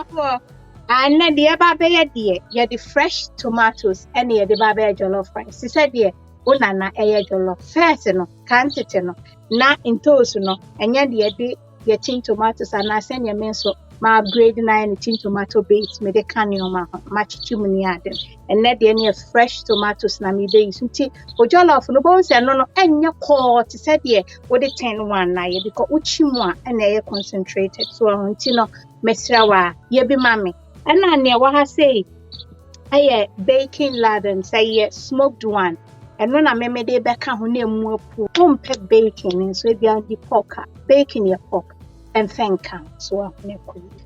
for and then the baby dear, yeah, the fresh tomatoes and the baby jollof rice. She said, dear, Unana, a jollof, first, no, can't it, no, not in toast, no, and yet the tin tomatoes and I send your men so my upgrade nine tin tomato base, made a canyon, much chimney added, and let the any fresh tomatoes, na me base, or jollof, no bones, and no, and your court, said, dear, what the 10-1 now, because Uchimwa and air concentrated, so I want to know, Mesrawa, ye be mammy. And I near what I say, I baking ladder, say smoked one. And when I made the back on name more pump baking and so beyond the poker, baking your pork and thank count. So I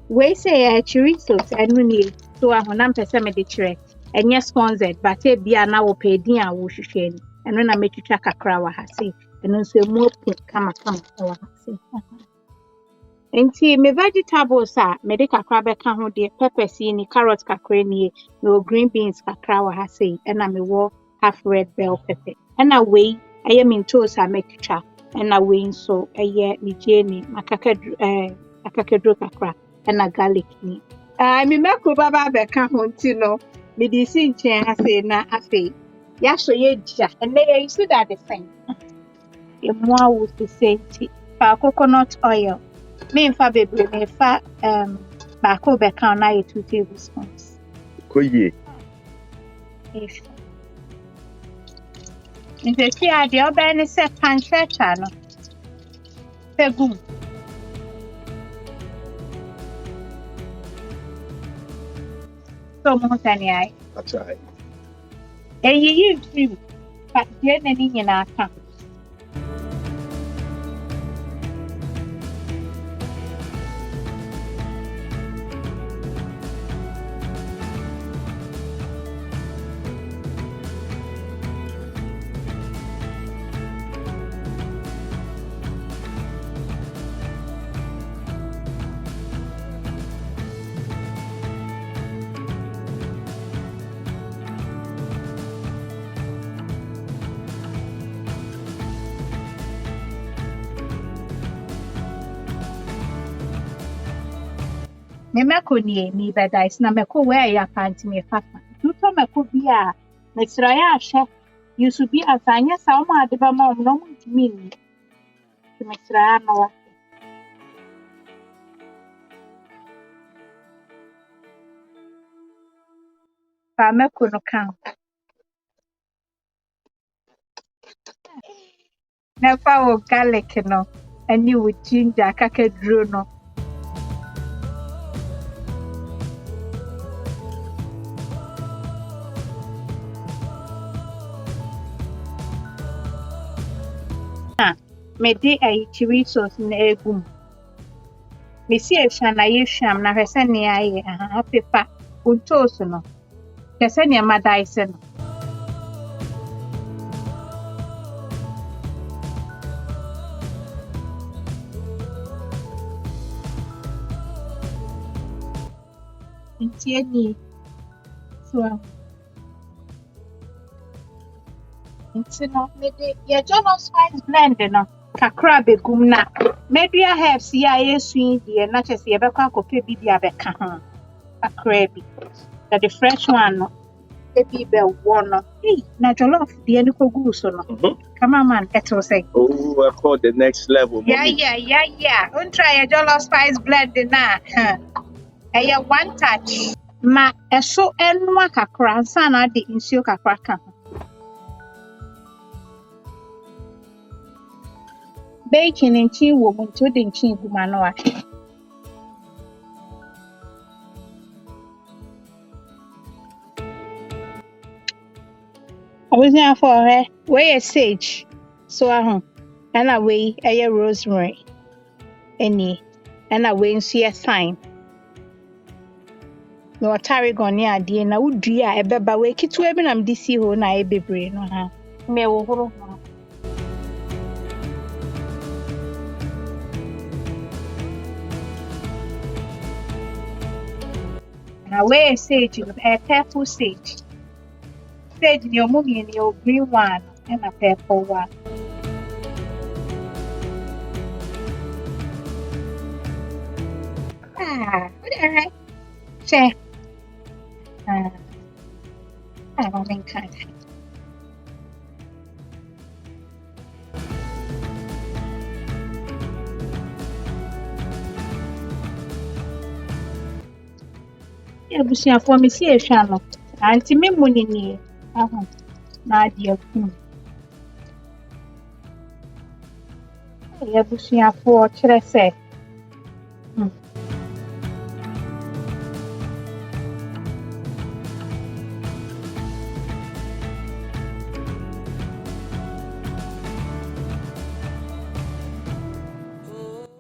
we say chorizo and we need so I want to send me the tray and yes, sponsored, but it be an hour paid near Wushing. And when I make you track a crowd, I say, and then say more come. Enti me vegetables me de kakra beka ho de peppers ni carrot kakra ni no green beans kakra wa ha sei na me wo half red bell pepper na we aye me toast a mekitwa na we nso aye me jeni akakedro kakra na garlic ni me meko baba beka ho nti no me di si nchen ha sei na afei ya so ye dia na ye so that the thing e mo awu to say fa coconut oil me fa baby me fa bako be kan na 2 tablespoons. Koye. Yes. Nje ti ade oba ni se pancetta no. Pegum. So mo tani ai. That's right. You free. But je na ni nyina aka. Me meko ni mi beda is na meko where ya panti me fafa. Duto meko bia me sraya ahye. You should be asanya sa o ma de ba ma no ntimi ni. Me sraya no wa. Fa meko no kan. Na fa o garlic no. Ani with ginger kakedro no. Me de a chorizo na egum. Me si ehwa na yehwam na hwese ne aye apepa untoast no. Hwese ne madaise no. Ntieni so no me de ya jollof spice blend no. Kakra begum na media herbs ya yesu die na chese ye bekwa kope bibia beka ho kakra bi the fresh one no e bi be wono na jollof die ni kogu so no come on man it will say I call the next level yeah don't try a jollof spice blend na eh one touch ma eso enwa kakra nsa na de nsuo kakra ka baking and chin woman to the chin gumanoa. I was there for her. Where a sage, so and away a rosemary, any, and away and see a thyme. No tarragon near dear, now would dear a beba wake it to even am DC who na a baby no ha. Me wo away sage, a purple sage. Sage in your mummy and your green one and a purple one. What the heck? Say, I don't think I can. Ebusia for me see ehwa no. Anti me muni ni. Aha. Na dia kum. Ebusia for kire say.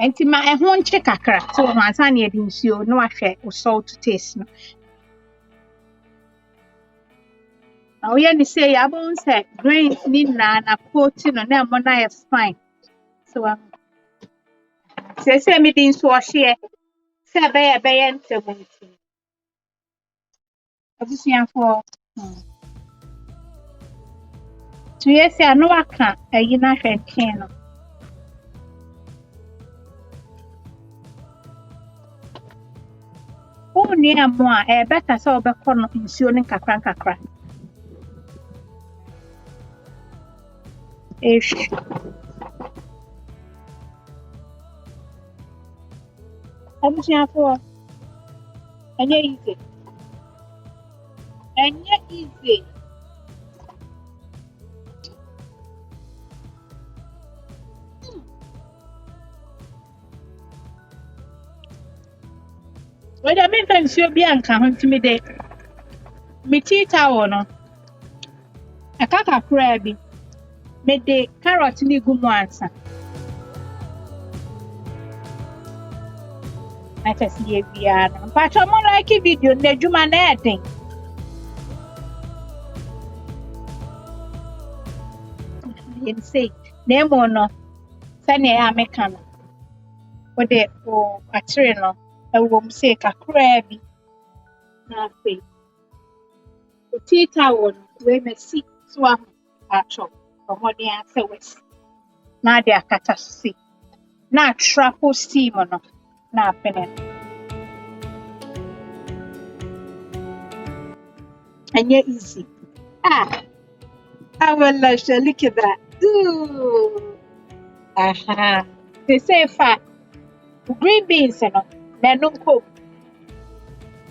Enti ma ehon nche kakra so ho ansa na yedi nsuo no ahwe o salt taste no. Na we ni say ya bon say grains ni na protein no na mo na is fine. So say me di nsuo hye say be ntebunti. Abusia for to yes say no aka ayi na hwe nchen no. Oh, near more, better so be corn insuring kakra. Ish. I'm saying for any easy. Well, I mean, thanks you be uncoming to me day. Me tea towel no. A kaka crabby. Me de carrot ni gumwansa. I just see a piano. But I'm more like a video, the Juman adding. You say, name or no, Sunny American. What they for a trainer, a woman say a crabby. Nothing. The tea towel, we may see swam at all. From what the answer was. Now they are catastrophe. Now truffle steam or no. Now penny. And yet easy. I will look at that. Ooh. Aha. They say fat. Green beans and no. They don't cook.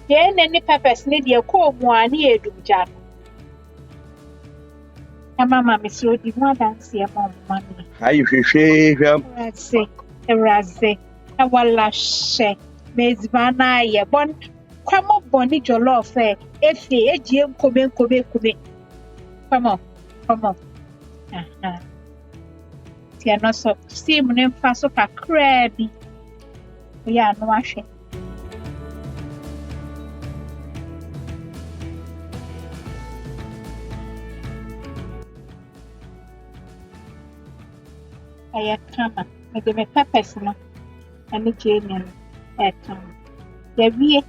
Then any peppers need your cold one year do jam. Mama, Miss Rodi, more than see a mom money. How you feel? Raze. I will lash. Miss Vanna, ye bon. Come up, Bonnie Jollof. If the AGM come. Come on. Tia no so steam no mfa so kakra bi. We are no ahwe. Aya kama. Me de me peppers no. Ani jeni no. Kama. The wie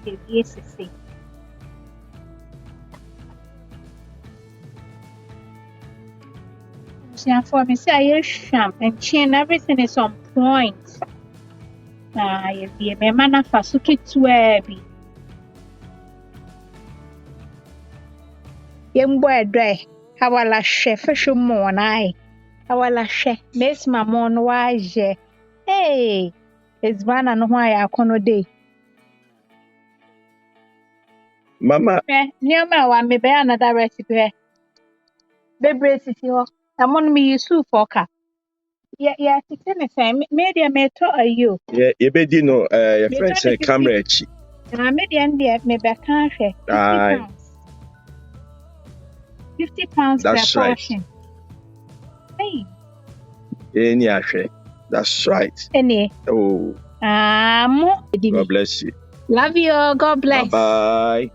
sisi. For me, say I sham and chin, everything is on point. You be a man of a suki to young boy dry. How will I chef fish more and I? How will I chef Miss Mamon wise? Hey, it's one and why I can't day. Mama, near my one may be another recipe. Baby, is your. I'm on me use soup for car. Yeah, it's in the same. Maybe I may tell you. yeah, you be no, your friend say camera. And I made the end there, maybe I can't share. 50 pounds. 50 pounds That's per right. portion. Hey. Any ashe. That's right. Any. Oh. God God bless you. Love you. God bless. Bye-bye.